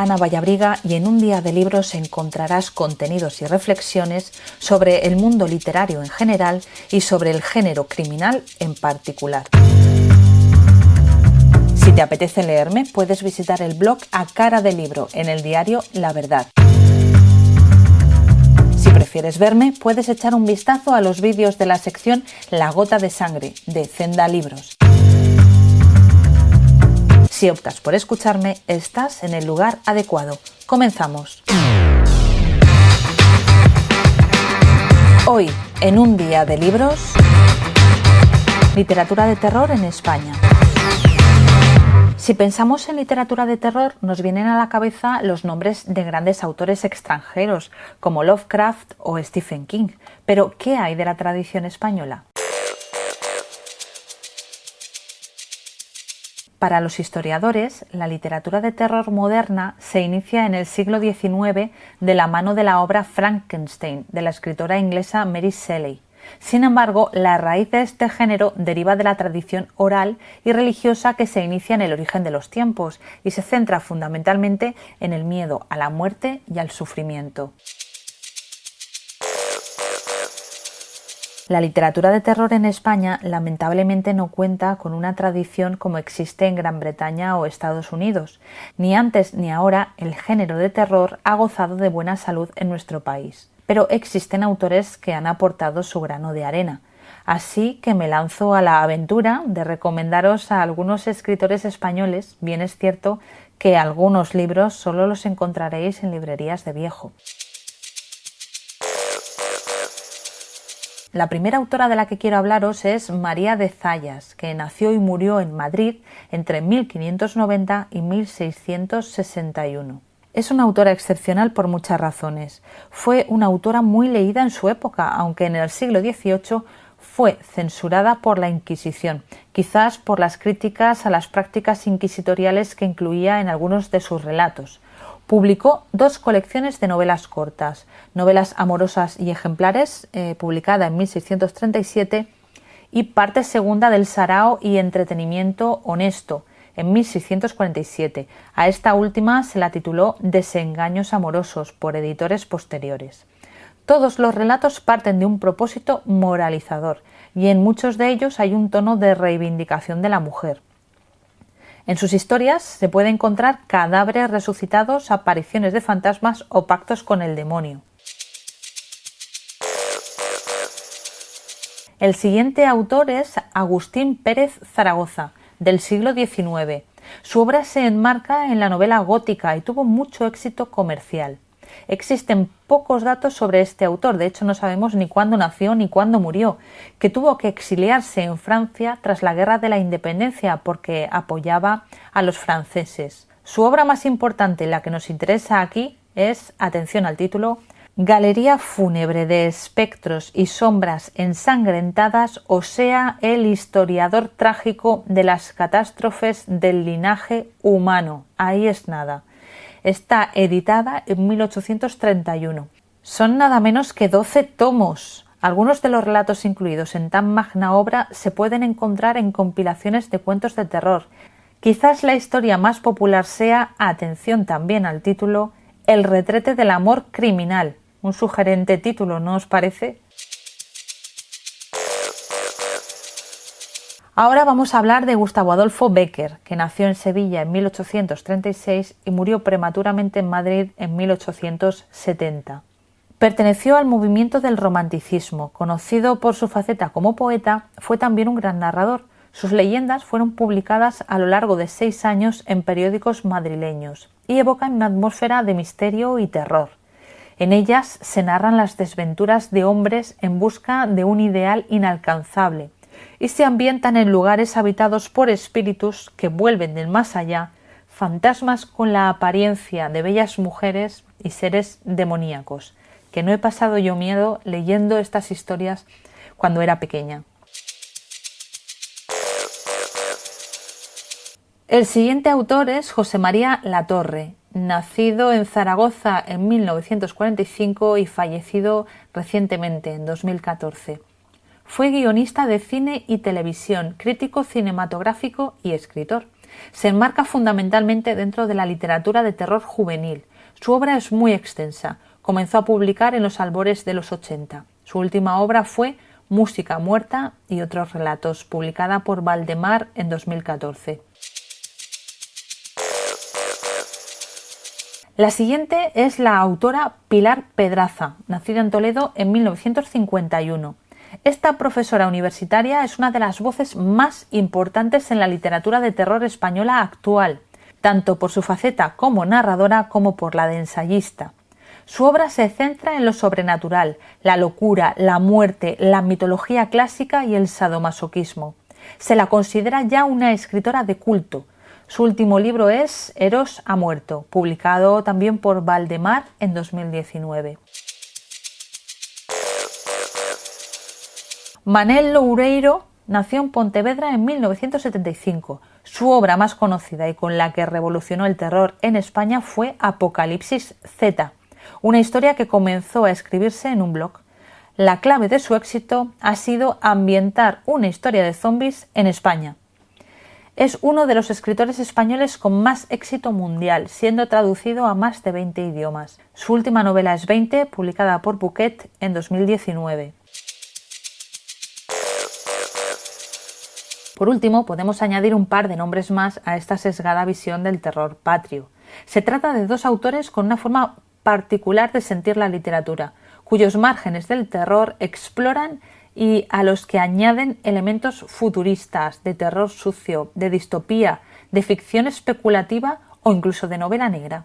Ana Vallabriga y en un día de libros encontrarás contenidos y reflexiones sobre el mundo literario en general y sobre el género criminal en particular. Si te apetece leerme, puedes visitar el blog A Cara de Libro en el diario La Verdad. Si prefieres verme, puedes echar un vistazo a los vídeos de la sección La Gota de Sangre de Zenda Libros. Si optas por escucharme, estás en el lugar adecuado. Comenzamos. Hoy, en un día de libros, literatura de terror en España. Si pensamos en literatura de terror, nos vienen a la cabeza los nombres de grandes autores extranjeros, como Lovecraft o Stephen King. Pero, ¿qué hay de la tradición española? Para los historiadores, la literatura de terror moderna se inicia en el siglo XIX de la mano de la obra Frankenstein, de la escritora inglesa Mary Shelley. Sin embargo, la raíz de este género deriva de la tradición oral y religiosa que se inicia en el origen de los tiempos y se centra fundamentalmente en el miedo a la muerte y al sufrimiento. La literatura de terror en España lamentablemente no cuenta con una tradición como existe en Gran Bretaña o Estados Unidos. Ni antes ni ahora el género de terror ha gozado de buena salud en nuestro país. Pero existen autores que han aportado su grano de arena. Así que me lanzo a la aventura de recomendaros a algunos escritores españoles. Bien es cierto que algunos libros solo los encontraréis en librerías de viejo. La primera autora de la que quiero hablaros es María de Zayas, que nació y murió en Madrid entre 1590 y 1661. Es una autora excepcional por muchas razones. Fue una autora muy leída en su época, aunque en el siglo XVIII fue censurada por la Inquisición, quizás por las críticas a las prácticas inquisitoriales que incluía en algunos de sus relatos. Publicó 2 colecciones de novelas cortas, Novelas amorosas y ejemplares, publicada en 1637, y parte segunda del Sarao y Entretenimiento honesto, en 1647. A esta última se la tituló Desengaños amorosos, por editores posteriores. Todos los relatos parten de un propósito moralizador, y en muchos de ellos hay un tono de reivindicación de la mujer. En sus historias se puede encontrar cadáveres resucitados, apariciones de fantasmas o pactos con el demonio. El siguiente autor es Agustín Pérez Zaragoza, del siglo XIX. Su obra se enmarca en la novela gótica y tuvo mucho éxito comercial. Existen pocos datos sobre este autor, de hecho no sabemos ni cuándo nació ni cuándo murió, que tuvo que exiliarse en Francia tras la Guerra de la Independencia porque apoyaba a los franceses. Su obra más importante, la que nos interesa aquí, es, atención al título, Galería fúnebre de espectros y sombras ensangrentadas, o sea, el historiador trágico de las catástrofes del linaje humano. Ahí es nada. Está editada en 1831. Son nada menos que 12 tomos. Algunos de los relatos incluidos en tan magna obra se pueden encontrar en compilaciones de cuentos de terror. Quizás la historia más popular sea, atención también al título, El retrete del amor criminal. Un sugerente título, ¿no os parece? Ahora vamos a hablar de Gustavo Adolfo Bécquer, que nació en Sevilla en 1836 y murió prematuramente en Madrid en 1870. Perteneció al movimiento del romanticismo. Conocido por su faceta como poeta, fue también un gran narrador. Sus leyendas fueron publicadas a lo largo de 6 años en periódicos madrileños y evocan una atmósfera de misterio y terror. En ellas se narran las desventuras de hombres en busca de un ideal inalcanzable y se ambientan en lugares habitados por espíritus que vuelven del más allá, fantasmas con la apariencia de bellas mujeres y seres demoníacos, que no he pasado yo miedo leyendo estas historias cuando era pequeña. El siguiente autor es José María Latorre, nacido en Zaragoza en 1945 y fallecido recientemente, en 2014. Fue guionista de cine y televisión, crítico cinematográfico y escritor. Se enmarca fundamentalmente dentro de la literatura de terror juvenil. Su obra es muy extensa. Comenzó a publicar en los albores de los 80. Su última obra fue Música muerta y otros relatos, publicada por Valdemar en 2014. La siguiente es la autora Pilar Pedraza, nacida en Toledo en 1951. Esta profesora universitaria es una de las voces más importantes en la literatura de terror española actual, tanto por su faceta como narradora como por la de ensayista. Su obra se centra en lo sobrenatural, la locura, la muerte, la mitología clásica y el sadomasoquismo. Se la considera ya una escritora de culto. Su último libro es Eros ha muerto, publicado también por Valdemar en 2019. Manel Loureiro nació en Pontevedra en 1975. Su obra más conocida y con la que revolucionó el terror en España fue Apocalipsis Z, una historia que comenzó a escribirse en un blog. La clave de su éxito ha sido ambientar una historia de zombies en España. Es uno de los escritores españoles con más éxito mundial, siendo traducido a más de 20 idiomas. Su última novela es 20, publicada por Buquet en 2019. Por último, podemos añadir un par de nombres más a esta sesgada visión del terror patrio. Se trata de dos autores con una forma particular de sentir la literatura, cuyos márgenes del terror exploran y a los que añaden elementos futuristas, de terror sucio, de distopía, de ficción especulativa o incluso de novela negra.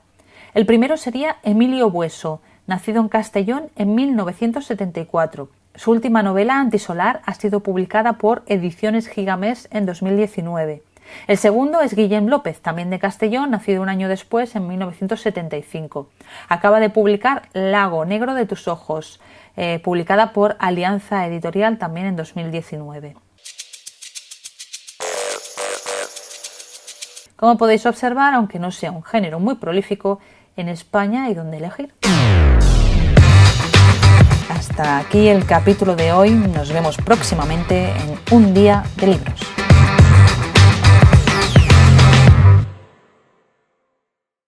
El primero sería Emilio Bueso, nacido en Castellón en 1974. Su última novela, Antisolar, ha sido publicada por Ediciones Gigamés en 2019. El segundo es Guillem López, también de Castellón, nacido un año después, en 1975. Acaba de publicar Lago Negro de tus ojos, publicada por Alianza Editorial también en 2019. Como podéis observar, aunque no sea un género muy prolífico, en España hay donde elegir. Hasta aquí el capítulo de hoy. Nos vemos próximamente en Un Día de Libros.